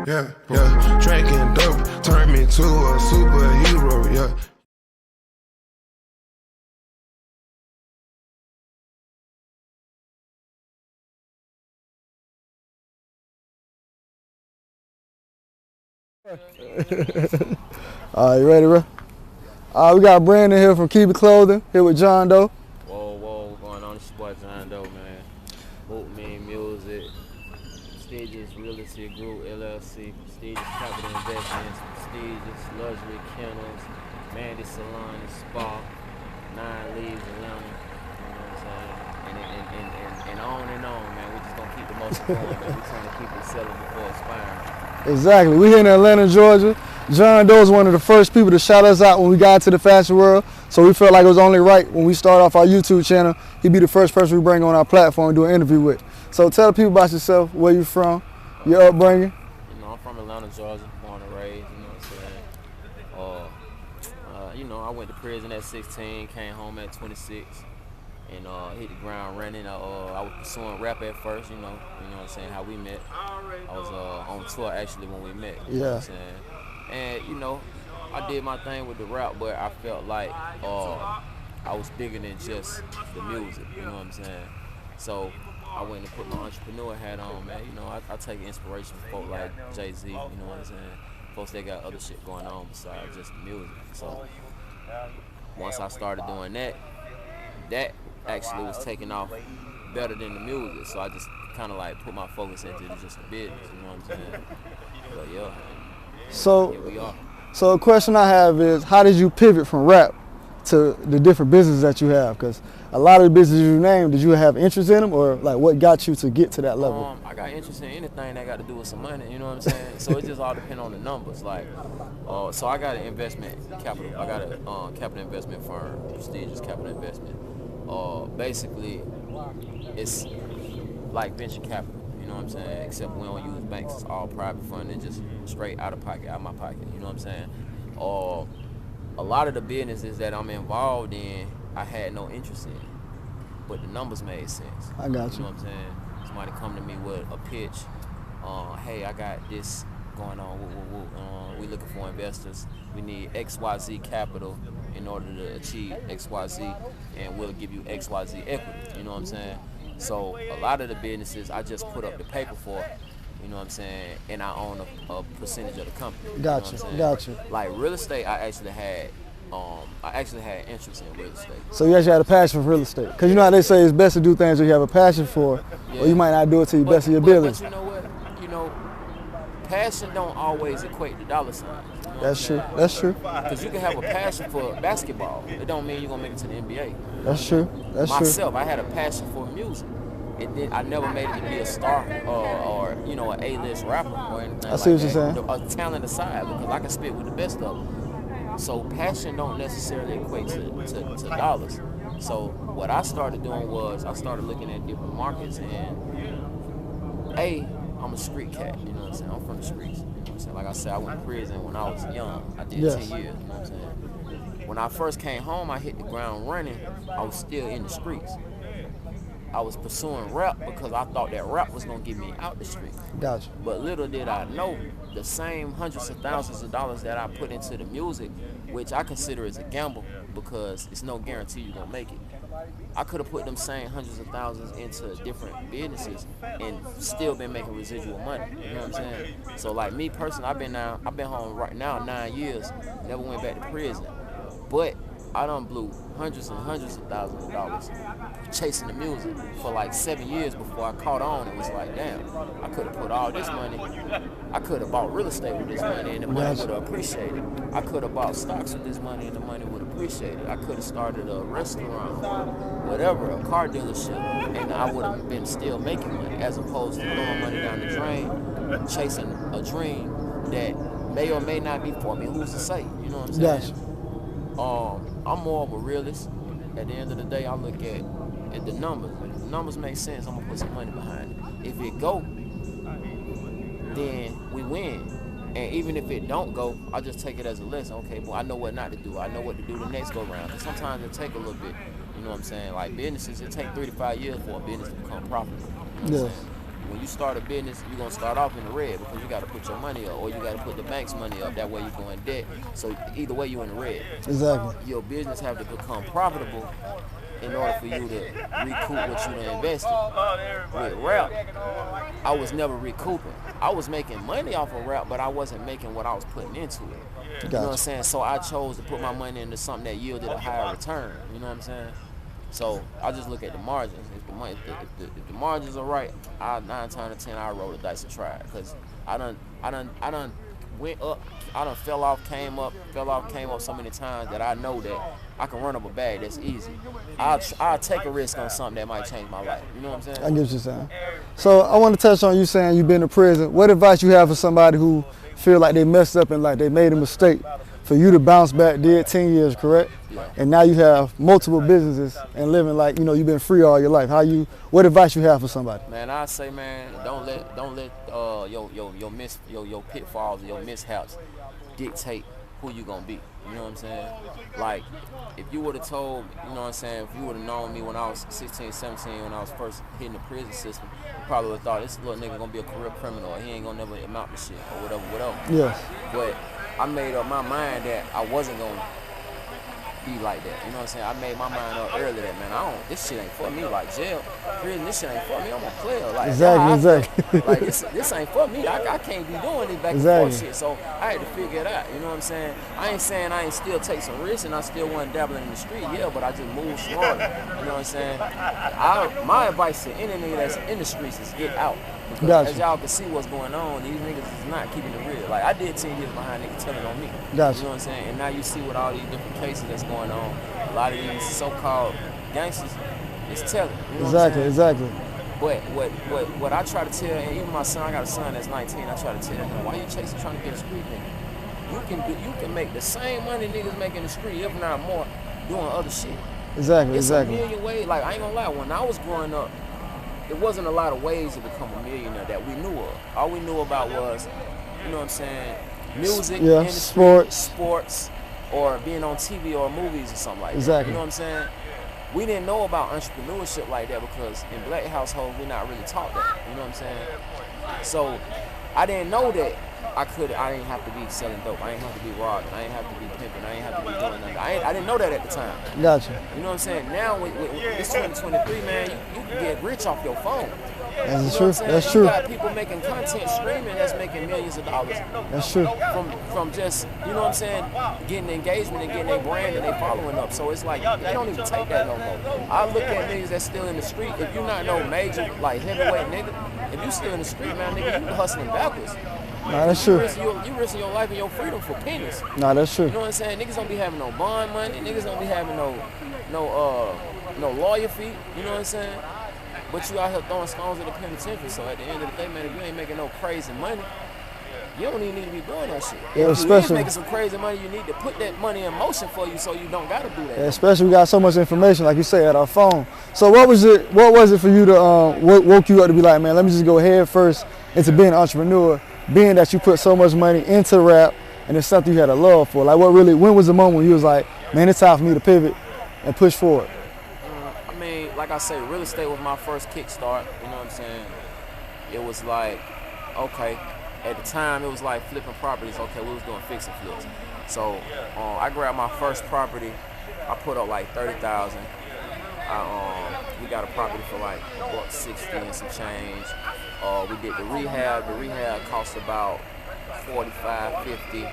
Yeah. Drinking dope turned me to a superhero, yeah. You ready, bro? We got Brandon here from Keep It Clothing, here with John Doe. Whoa, what's going on? It's your boy John Doe, man. Boot Mean Music, Prestigious Real Estate Group, LLC, Prestigious Capital Investments, Prestigious Luxury Kennels, Mandy Salon and Spa, 9 Leaves Atlanta, you know what I'm saying? And on, man. We just gonna keep the motion going, man. We trying to keep it selling before expiring. Exactly. We here in Atlanta, Georgia. John Doe is one of the first people to shout us out when we got into the fashion world. So we felt like it was only right when we start off our YouTube channel, he'd be the first person we bring on our platform and do an interview with. So tell the people about yourself, where you from, your upbringing. You know, I'm from Atlanta, Georgia, born and raised, you know what I'm saying? You know, I went to prison at 16, came home at 26, and hit the ground running. I was pursuing rap at first, you know what I'm saying, how we met. I was on tour actually when we met, you know what I'm saying? And, you know, I did my thing with the rap, but I felt like I was bigger than just the music, you know what I'm saying? So I went and put my entrepreneur hat on, man. You know, I take inspiration from folk like Jay-Z, you know what I'm saying? Folks that got other shit going on besides just the music. So once I started doing that, that actually was taking off better than the music. So I just kind of like put my focus into just the business, you know what I'm saying? But yeah, So, here we are. So a question I have is, how did you pivot from rap to the different businesses that you have? Because a lot of the businesses you named, did you have interest in them, or like what got you to get to that level? I got interest in anything that got to do with some money, you know what I'm saying? So it just all depends on the numbers. Like, so I got an investment capital. I got a capital investment firm, Prestigious Capital Investment. Basically, it's like venture capital. You know what I'm saying? Except we don't use banks. It's all private funding, just straight out of pocket, out of my pocket. You know what I'm saying? A lot of the businesses that I'm involved in, I had no interest in, but the numbers made sense. I got you. You know what I'm saying? Somebody come to me with a pitch. Hey, I got this going on. We looking for investors. We need XYZ capital in order to achieve XYZ, and we'll give you XYZ equity. You know what I'm saying? So a lot of the businesses I just put up the paper for, you know what I'm saying, and I own a percentage of the company. Gotcha, you know gotcha. Like real estate, I actually had interest in real estate. So you actually had a passion for real estate? Because you know how they say it's best to do things that you have a passion for, or you might not do it to the best of your ability. But you know what? You know, passion don't always equate to dollar signs. You know That's true. That's true. Because you can have a passion for basketball. It don't mean you're gonna make it to the NBA. That's true. That's Myself, I had a passion for music. I never made it to be a star or you know, an A-list rapper or anything. I see like what you're that. saying. A talent aside, because I can spit with the best of them. So passion don't necessarily equate to dollars. So what I started doing was I started looking at different markets, and I'm a street cat, you know what I'm saying? I'm from the streets, you know what I'm saying? Like I said, I went to prison when I was young. I did 10 years, you know what I'm saying? When I first came home, I hit the ground running. I was still in the streets. I was pursuing rap because I thought that rap was gonna get me out the street. Gotcha. But little did I know, the same hundreds of thousands of dollars that I put into the music, which I consider as a gamble because it's no guarantee you're gonna make it. I could have put them same hundreds of thousands into different businesses and still been making residual money. You know what I'm saying? So like me personally, I've been home right now 9 years, never went back to prison. But I done blew hundreds and hundreds of thousands of dollars chasing the music for like 7 years before I caught on. It was like, damn, I could have put all this money. I could have bought real estate with this money and the money would have appreciated. I could have bought stocks with this money and the money would have appreciated. I could have started a restaurant, whatever, a car dealership, and I would have been still making money as opposed to throwing money down the drain, chasing a dream that may or may not be for me. Who's to say? You know what I'm saying? Gotcha. I'm more of a realist. At the end of the day, I look at the numbers. If the numbers make sense, I'm gonna put some money behind it. If it go, then we win. And even if it don't go, I just take it as a lesson. Okay, well, I know what not to do. I know what to do the next go round. And sometimes it take a little bit. You know what I'm saying? Like businesses, it take 3 to 5 years for a business to become profitable. You know what I'm saying? when you start a business, you're gonna start off in the red because you gotta put your money up or you gotta put the bank's money up. That way you go in debt. So either way you in the red. Exactly. Your business have to become profitable in order for you to recoup what you done invested. With rap, I was never recouping. I was making money off of rap, but I wasn't making what I was putting into it. You know what I'm saying? So I chose to put my money into something that yielded a higher return. You know what I'm saying? So I just look at the margins. If the margins are right, 9 times out of 10 I roll the dice and try it. Cause I done went up, I done fell off, came up so many times that I know that I can run up a bag. That's easy. I'll take a risk on something that might change my life. You know what I'm saying? I get what you're saying. So I want to touch on you saying you've been to prison. What advice you have for somebody who feel like they messed up and like they made a mistake? For you to bounce back, did 10 years, correct? Yeah. And now you have multiple businesses and living like, you know, you've been free all your life. What advice you have for somebody? Man, I say, man, don't let your pitfalls, your mishaps dictate who you gonna be. You know what I'm saying? Like, if you would have told, you know what I'm saying, if you would have known me when I was 16, 17, when I was first hitting the prison system, you probably would have thought this little nigga gonna be a career criminal or he ain't gonna never amount to shit or whatever. Yes. But I made up my mind that I wasn't gonna be like that. You know what I'm saying? I made my mind up early that, man, this shit ain't for me. Like jail, prison, this shit ain't for me. I'm a player. Like, Exactly. like this ain't for me. I can't be doing this back and forth shit. So I had to figure it out. You know what I'm saying? I ain't saying I ain't still take some risks and I still wasn't dabbling in the street. Yeah, but I just moved smarter. You know what I'm saying? My advice to any nigga that's in the streets is get out. Because as y'all can see what's going on, these niggas is not keeping it real. Like, I did 10 years behind niggas telling on me. You know what I'm saying? And now you see with all these different cases that's going on, a lot of these so-called gangsters is telling. You know Exactly. But what I try to tell, and even my son, I got a son that's 19, I try to tell him, why you chasing trying to get a street nigga? You can make the same money niggas make in the street, if not more, doing other shit. Exactly. It's a million ways. Like, I ain't gonna lie, when I was growing up, it wasn't a lot of ways to become a millionaire that we knew of. All we knew about was, you know what I'm saying, music, industry, sports, or being on TV or movies or something like that. You know what I'm saying? We didn't know about entrepreneurship like that because in black households, we're not really taught that. You know what I'm saying? So I didn't know that I didn't have to be selling dope. I didn't have to be robbing. I didn't have to be pimping. I didn't have to be doing nothing. I didn't know that at the time. Gotcha. You know what I'm saying? Now, it's 2023, man, you can get rich off your phone. That's true. That's true. You got people making content streaming that's making millions of dollars. That's true. From just, you know what I'm saying, getting engagement and getting their brand and their following up. So it's like, they don't even take that no more. I look at niggas that's still in the street. If you're not no major, like, heavyweight nigga, if you still in the street, man, nigga, you hustling backwards. Nah, that's true. You risking your life and your freedom for pennies. Nah, that's true. You know what I'm saying? Niggas don't be having no bond money. Niggas don't be having no lawyer fee. You know what I'm saying? But you out here throwing stones at the penitentiary. So at the end of the day, man, if you ain't making no crazy money, you don't even need to be doing that shit. Yeah, if you is making some crazy money, you need to put that money in motion for you so you don't got to do that. Yeah, especially we got so much information, like you say, at our phone. So what was it for you to woke you up to be like, man, let me just go head first into being an entrepreneur, being that you put so much money into rap and it's something you had a love for? Like, when was the moment when you was like, man, it's time for me to pivot and push forward? I mean, like I say, real estate was my first kickstart. You know what I'm saying? It was like, okay. At the time, it was like flipping properties. Okay, we was doing fix and flips. So I grabbed my first property. I put up like $30,000. We got a property for like $160 and some change. We did the rehab. The rehab cost about $45, $50.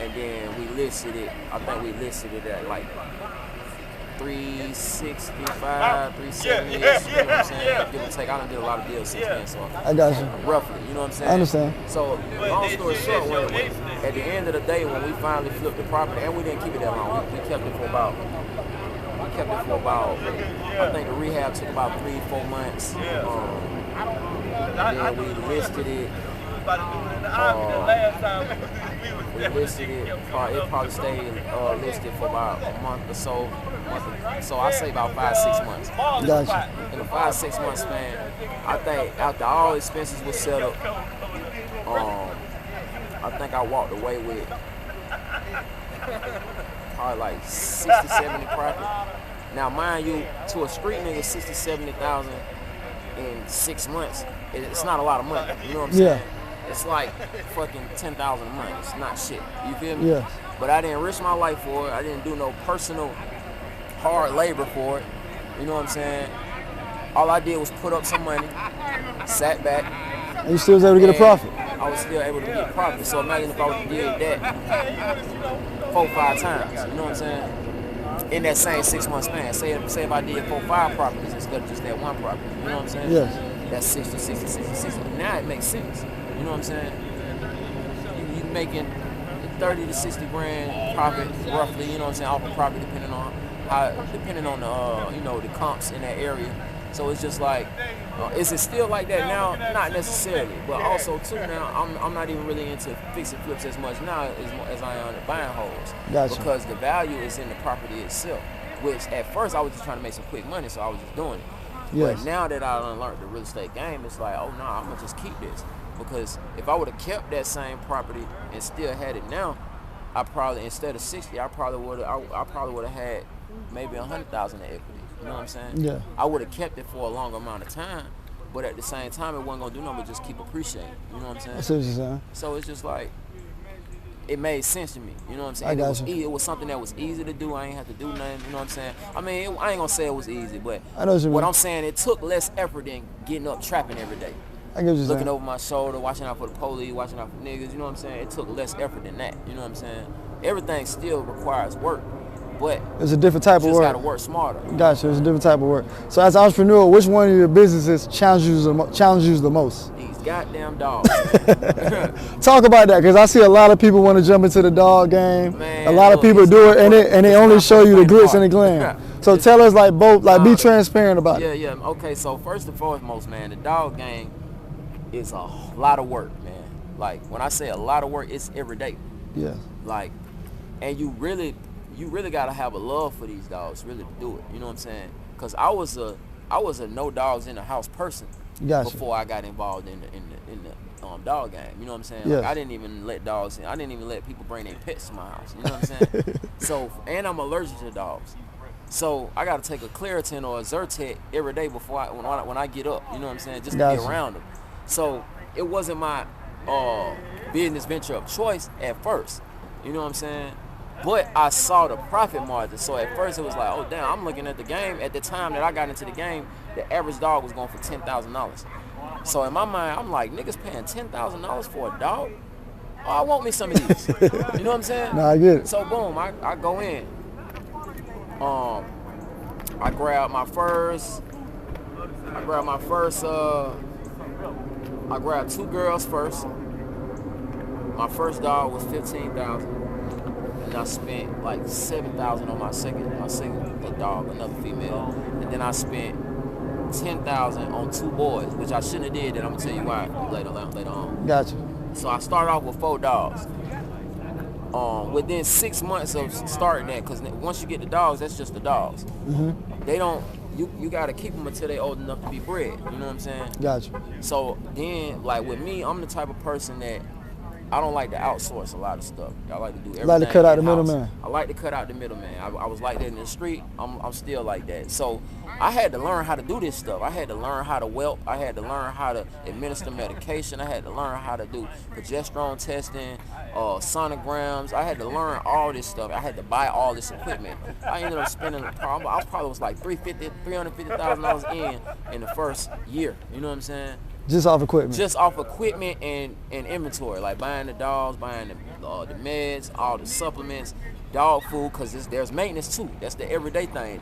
And then we listed it. I think we listed it at like 365, 370. You know what I'm saying? Give or take. I done did a lot of deals since then, so I got you. Roughly, you know what I'm saying? I understand. So, long story short, at the end of the day, when we finally flipped the property, and we didn't keep it that long, we kept it for about, I think the rehab took about 3-4 months. Then we listed it. We listed it. It probably stayed listed for about a month or so. So I say about 5-6 months. Gotcha. In a 5-6 month span, I think after all expenses were settled, I think I walked away with probably like 60, 70 profit. Now, mind you, to a street nigga, 60, 70,000 in 6 months, it's not a lot of money. You know what I'm Yeah. saying? It's like fucking 10,000 a month. It's not shit. You feel me? Yeah. But I didn't risk my life for it. I didn't do no personal hard labor for it. You know what I'm saying? All I did was put up some money, sat back. And you still was able to get a and profit. I was still able to get profit. So imagine if I would have did that 4 or 5 times. You know what I'm saying? In that same 6 month span. Say if I did 4 or 5 properties instead of just that one property. You know what I'm saying? Yes. That's 60, 60, 60, 60. Now it makes sense. You know what I'm saying? You making 30 to 60 grand profit roughly, you know what I'm saying, off a property depending on the you know, the comps in that area. So it's just like, is it still like that now? Not necessarily, but also too now I'm not even really into fixing flips as much now as I am at buying homes. Gotcha. Because the value is in the property itself. Which at first I was just trying to make some quick money, so I was just doing it. Yes. But now that I done learned the real estate game, it's like, oh no, I'm gonna just keep this. Because if I would have kept that same property and still had it now, I probably, instead of 60, I probably would have had maybe 100,000 in equity. You know what I'm saying? Yeah. I would have kept it for a longer amount of time, but at the same time, it wasn't gonna do nothing but just keep appreciating. You know what I'm saying? I see what you're saying. So it's just like, it made sense to me. You know what I'm saying? I got you. It was something that was easy to do. I ain't have to do nothing. You know what I'm saying? I mean, I ain't gonna say it was easy, but I know what you mean. I'm saying, it took less effort than getting up trapping every day. I get what you're Looking saying. over my shoulder, watching out for the police, watching out for niggas, you know what I'm saying? It took less effort than that, you know what I'm saying? Everything still requires work, but It's a different type you of just work. gotta work smarter. Gotcha. It's a different type of work. So as an entrepreneur, which one of your businesses challenges you the most? These goddamn dogs. Talk about that, because I see a lot of people want to jump into the dog game. Man, a lot of look, people it's do not it, and for- they it's only not show for you the the glitz and the faint glam. heart. So tell us, like, both, like, be Nah, transparent about it. Yeah. Okay, so first and foremost, man, the dog game is a lot of work, man. Like, when I say a lot of work, it's every day. Yes. Like, and you really gotta have a love for these dogs really to do it. You know what I'm saying? Because I was a no dogs in the house person Gotcha. before I got involved in the dog game. You know what I'm saying? Yes. Like, I didn't even let dogs in. I didn't even let people bring their pets to my house. You know what I'm saying? So, and I'm allergic to dogs. So I gotta take a Claritin or a Zyrtec every day before when I get up. You know what I'm saying? Just to Gotcha. be around them. So it wasn't my business venture of choice at first. You know what I'm saying? But I saw the profit margin. So at first it was like, oh damn, I'm looking at the game. At the time that I got into the game, the average dog was going for $10,000. So in my mind, I'm like, niggas paying $10,000 for a dog? Oh, I want me some of these. You know what I'm saying? No, I get it. So boom, I go in. I grabbed my first. I grabbed 2 girls first. My first dog was $15,000, and I spent like $7,000 on my second dog, another female, and then I spent $10,000 on 2 boys, which I shouldn't have did. And I'm gonna tell you why later on. Gotcha. So I started off with 4 dogs. Within 6 months of starting that, because once you get the dogs, that's just the dogs. Mm-hmm. They don't. You gotta keep them until they old enough to be bred. You know what I'm saying? Gotcha. So then, like with me, I'm the type of person that I don't like to outsource a lot of stuff. I like to do everything. Like to cut out the in-house. middleman. I like to cut out the middleman. I was like that in the street. I'm still like that. So I had to learn how to do this stuff. I had to learn how to whelp. I had to learn how to administer medication. I had to learn how to do progesterone testing, sonograms. I had to learn all this stuff. I had to buy all this equipment. I ended up spending I probably was like $350,000 in the first year. You know what I'm saying? Just off equipment. Just off equipment and inventory, like buying the dogs, buying the meds, all the supplements, dog food, because there's maintenance too. That's the everyday thing.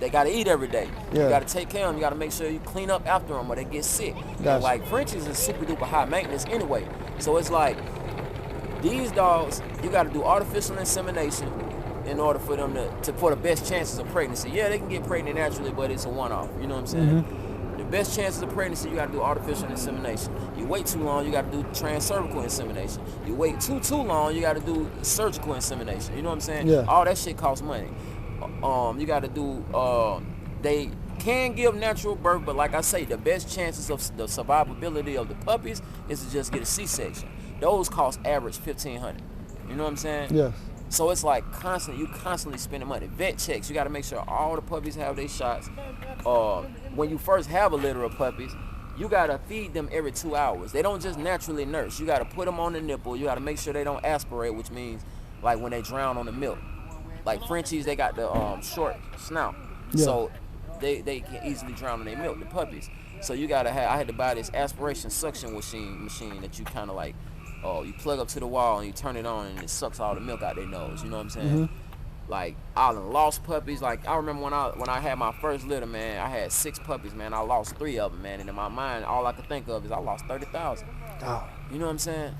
They got to eat every day. Yeah. You got to take care of them. You got to make sure you clean up after them or they get sick. Gotcha. Like Frenchies is super duper high maintenance anyway. So it's like these dogs, you got to do artificial insemination in order for them for the best chances of pregnancy. Yeah, they can get pregnant naturally, but it's a one-off. You know what I'm saying? Mm-hmm. The best chances of pregnancy, you got to do artificial insemination. You wait too long, you got to do transcervical insemination. You wait too long, you got to do surgical insemination. You know what I'm saying? Yeah. All that shit costs money. You got to do. They can give natural birth, but like I say, the best chances of the survivability of the puppies is to just get a C-section. Those cost average $1,500. You know what I'm saying? Yes. So it's like you constantly spending money. Vet checks, you got to make sure all the puppies have their shots. When you first have a litter of puppies, you got to feed them every 2 hours. They don't just naturally nurse. You got to put them on the nipple. You got to make sure they don't aspirate, which means like when they drown on the milk. Like Frenchies, they got the short snout. Yeah. So they can easily drown in their milk, the puppies. So you gotta have, I had to buy this aspiration suction machine that you kind of like, you plug up to the wall and you turn it on and it sucks all the milk out their nose. You know what I'm saying? Like I done lost puppies. Like I remember when I had my first litter, man, I had 6 puppies, man. I lost 3 of them, man. And in my mind, all I could think of is I lost 30,000. Oh. You know what I'm saying?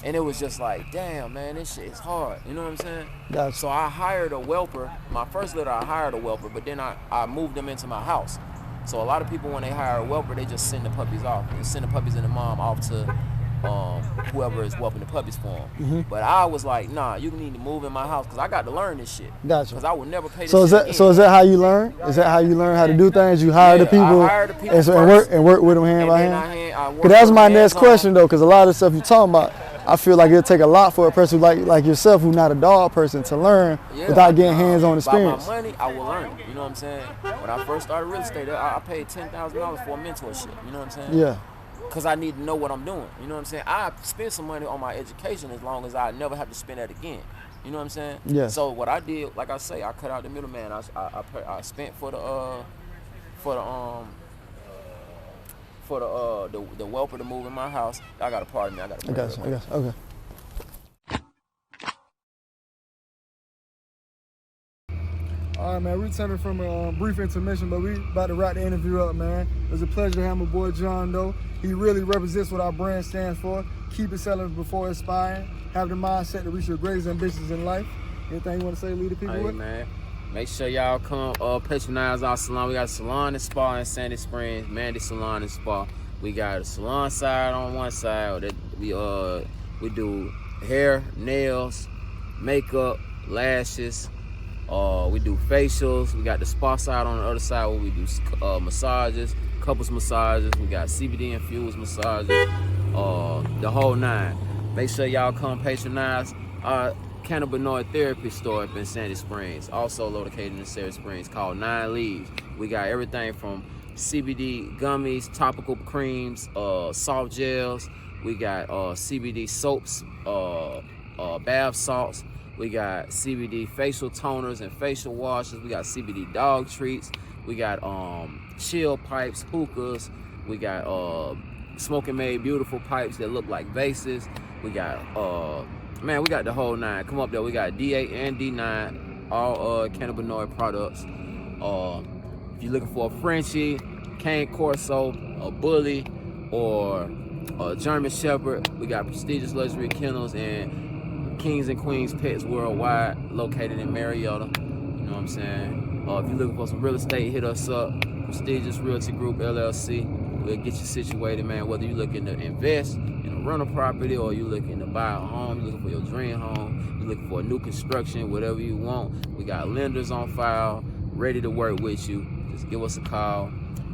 And it was just like, damn, man, this shit is hard. You know what I'm saying? Gotcha. So I hired a whelper. My first litter, I hired a whelper, but then I moved them into my house. So a lot of people, when they hire a whelper, they just send the puppies off. They send the puppies and the mom off to whoever is whelping the puppies for them. But I was like, nah, you need to move in my house because I got to learn this shit. Gotcha. Because I would never pay this So shit is that how you learn? Is that how you learn how to do things? You hire the people, I hire the people and work with them hand by and hand? then I work Because that's with my them next hands-on. question though, because a lot of the stuff you're talking about, I feel like it'll take a lot for a person like yourself who's not a dog person to learn without getting hands-on experience. By my money, I will learn it. You know what I'm saying? When I first started real estate, I paid $10,000 for a mentorship. You know what I'm saying? Yeah. Because I need to know what I'm doing. You know what I'm saying? I spend some money on my education as long as I never have to spend that again. You know what I'm saying? Yeah. So what I did, like I say, I cut out the middleman. I spent for the whelper to move in my house. I got a pardon me. I got a I got you. Okay. All right, man, we returning from a brief intermission, but we about to wrap the interview up, man. It was a pleasure to have my boy John Doe. He really represents what our brand stands for. Keep it selling before inspiring. Have the mindset to reach your greatest ambitions in life. Anything you want to say, lead the people with? Man, make sure y'all come patronize our salon. We got a salon and spa in Sandy Springs, Mandy Salon and Spa. We got a salon side on one side that we do hair, nails, makeup, lashes. We do facials. We got the spa side on the other side where we do massages, couples massages. We got CBD infused massages, the whole 9. Make sure y'all come patronize our cannabinoid therapy store up in Sandy Springs, also located in Sandy Springs, called 9 Leaves. We got everything from CBD gummies, topical creams, soft gels. We got CBD soaps, bath salts. We got CBD facial toners and facial washes. We got CBD dog treats. We got chill pipes, hookahs. We got smoking made beautiful pipes that look like vases. We got man, we got the whole 9. Come up there. We got D8 and D9, all cannabinoid products. If you're looking for a Frenchie, Cane Corso, a Bully, or a German Shepherd, we got prestigious luxury kennels and Kings and Queens Pets Worldwide, located in Marietta. You know what I'm saying? If you're looking for some real estate, hit us up. Prestigious Realty Group LLC. We'll get you situated, man. Whether you're looking to invest in a rental property or you're looking to buy a home, you're looking for your dream home, you're looking for a new construction, whatever you want. We got lenders on file, ready to work with you. Just give us a call.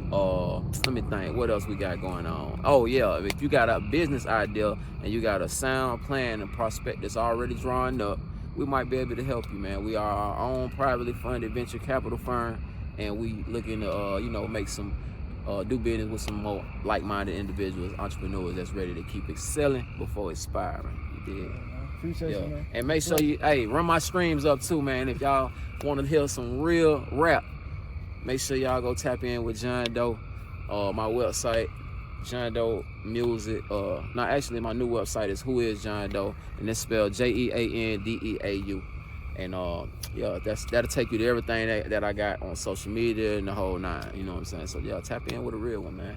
Let me think, what else we got going on? Oh yeah, if you got a business idea and you got a sound plan and prospect that's already drawn up, we might be able to help you, man. We are our own privately funded venture capital firm, and we looking to make some do business with some more like-minded individuals, entrepreneurs that's ready to keep excelling before expiring. You did? Appreciate you, man. And make sure you run my streams up too, man. If y'all want to hear some real rap, make sure y'all go tap in with John Doe. My website, John Doe Music. Actually, my new website is Who Is John Doe, and it's spelled JEANDEAU. And that'll take you to everything that I got on social media and the whole 9. You know what I'm saying? So yeah, tap in with a real one, man.